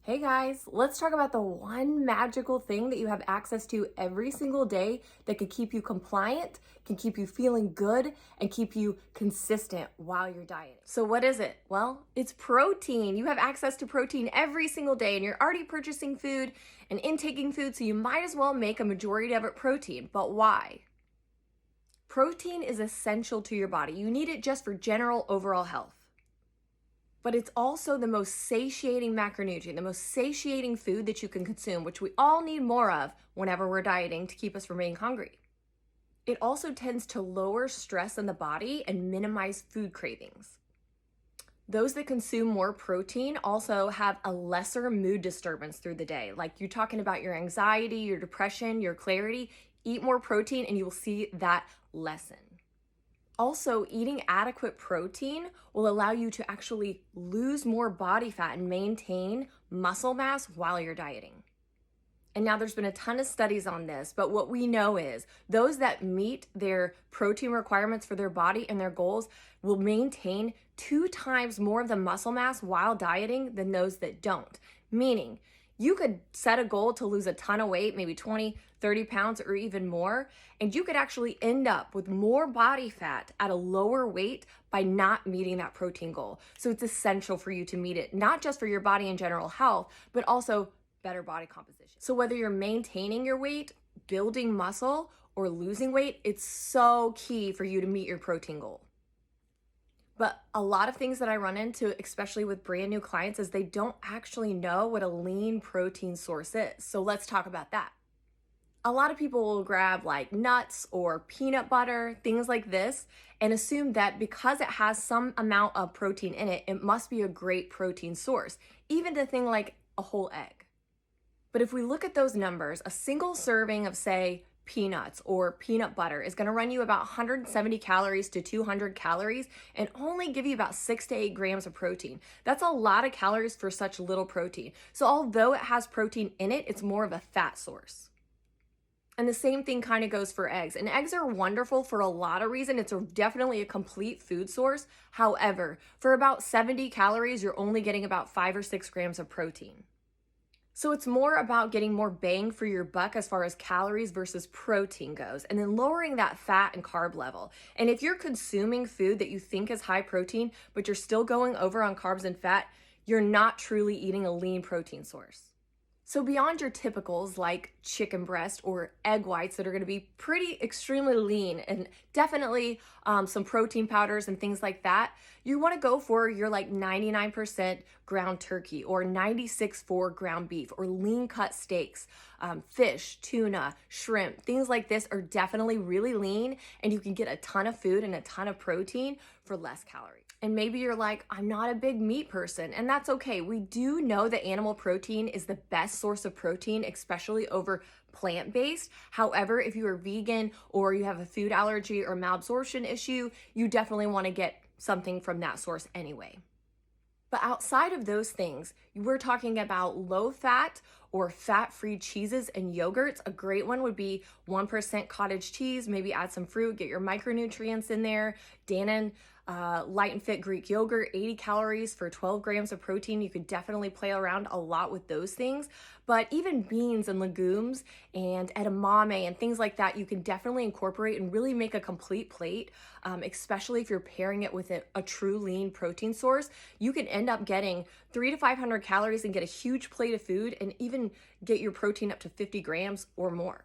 Hey guys, let's talk about the one magical thing that you have access to every single day that can keep you compliant, can keep you feeling good, and keep you consistent while you're dieting. So what is it? Well, it's protein. You have access to protein every single day and you're already purchasing food and intaking food, so you might as well make a majority of it protein. But why? Protein is essential to your body. You need it just for general overall health. But it's also the most satiating macronutrient, the most satiating food that you can consume, which we all need more of whenever we're dieting to keep us from being hungry. It also tends to lower stress in the body and minimize food cravings. Those that consume more protein also have a lesser mood disturbance through the day. Like you're talking about your anxiety, your depression, your clarity. Eat more protein and you will see that lessen. Also, eating adequate protein will allow you to actually lose more body fat and maintain muscle mass while you're dieting. And now there's been a ton of studies on this, but what we know is those that meet their protein requirements for their body and their goals will maintain 2 times more of the muscle mass while dieting than those that don't. Meaning, you could set a goal to lose a ton of weight, maybe 20, 30 pounds or even more, and you could actually end up with more body fat at a lower weight by not meeting that protein goal. So it's essential for you to meet it, not just for your body and general health, but also better body composition. So whether you're maintaining your weight, building muscle, or losing weight, it's so key for you to meet your protein goal. But a lot of things that I run into, especially with brand new clients, is they don't actually know what a lean protein source is. So let's talk about that. A lot of people will grab like nuts or peanut butter, things like this, and assume that because it has some amount of protein in it, it must be a great protein source, even a thing like a whole egg. But if we look at those numbers, a single serving of, say, peanuts or peanut butter is going to run you about 170 calories to 200 calories and only give you about 6 to 8 grams of protein. That's a lot of calories for such little protein. So although it has protein in it, it's more of a fat source. And the same thing kind of goes for eggs. And eggs are wonderful for a lot of reasons. It's definitely a complete food source. However, for about 70 calories, you're only getting about 5 or 6 grams of protein. So it's more about getting more bang for your buck as far as calories versus protein goes, and then lowering that fat and carb level. And if you're consuming food that you think is high protein, but you're still going over on carbs and fat, you're not truly eating a lean protein source. So beyond your typicals like chicken breast or egg whites that are going to be pretty extremely lean and definitely some protein powders and things like that, you want to go for your like 99% ground turkey or 96 for ground beef or lean cut steaks. Fish, tuna, shrimp, things like this are definitely really lean and you can get a ton of food and a ton of protein for less calories. And maybe you're like, I'm not a big meat person, and that's okay. We do know that animal protein is the best source of protein, especially over plant-based. However, if you are vegan or you have a food allergy or malabsorption issue, you definitely want to get something from that source anyway. But outside of those things, we're talking about low fat or fat-free cheeses and yogurts. A great one would be 1% cottage cheese, maybe add some fruit, get your micronutrients in there. Dannon Light and Fit Greek yogurt, 80 calories for 12 grams of protein. You could definitely play around a lot with those things. But even beans and legumes and edamame and things like that, you can definitely incorporate and really make a complete plate, especially if you're pairing it with a true lean protein source. You can end up getting 300 to 500 calories and get a huge plate of food and even get your protein up to 50 grams or more.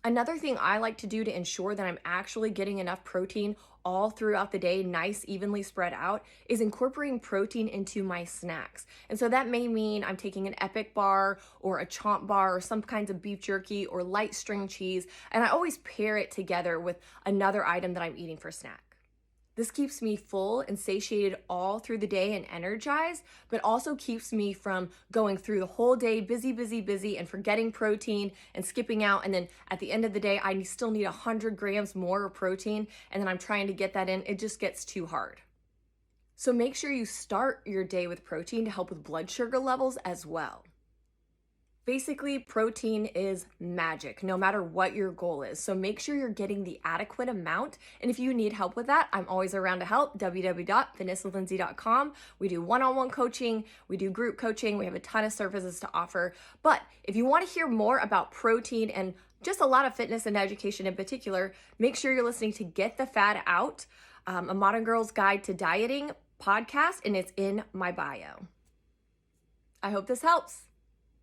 Another thing I like to do to ensure that I'm actually getting enough protein all throughout the day, nice, evenly spread out, is incorporating protein into my snacks. And so that may mean I'm taking an Epic bar or a Chomp bar or some kinds of beef jerky or light string cheese, and I always pair it together with another item that I'm eating for snack. This keeps me full and satiated all through the day and energized, but also keeps me from going through the whole day busy, and forgetting protein and skipping out. And then at the end of the day, I still need 100 grams more of protein. And then I'm trying to get that in. It just gets too hard. So make sure you start your day with protein to help with blood sugar levels as well. Basically, protein is magic, no matter what your goal is. So make sure you're getting the adequate amount. And if you need help with that, I'm always around to help. www.fitnesswithlindsay.com. We do one-on-one coaching, we do group coaching, we have a ton of services to offer. But if you want to hear more about protein and just a lot of fitness and education in particular, make sure you're listening to Get the Fad Out, a Modern Girl's Guide to Dieting podcast, and it's in my bio. I hope this helps.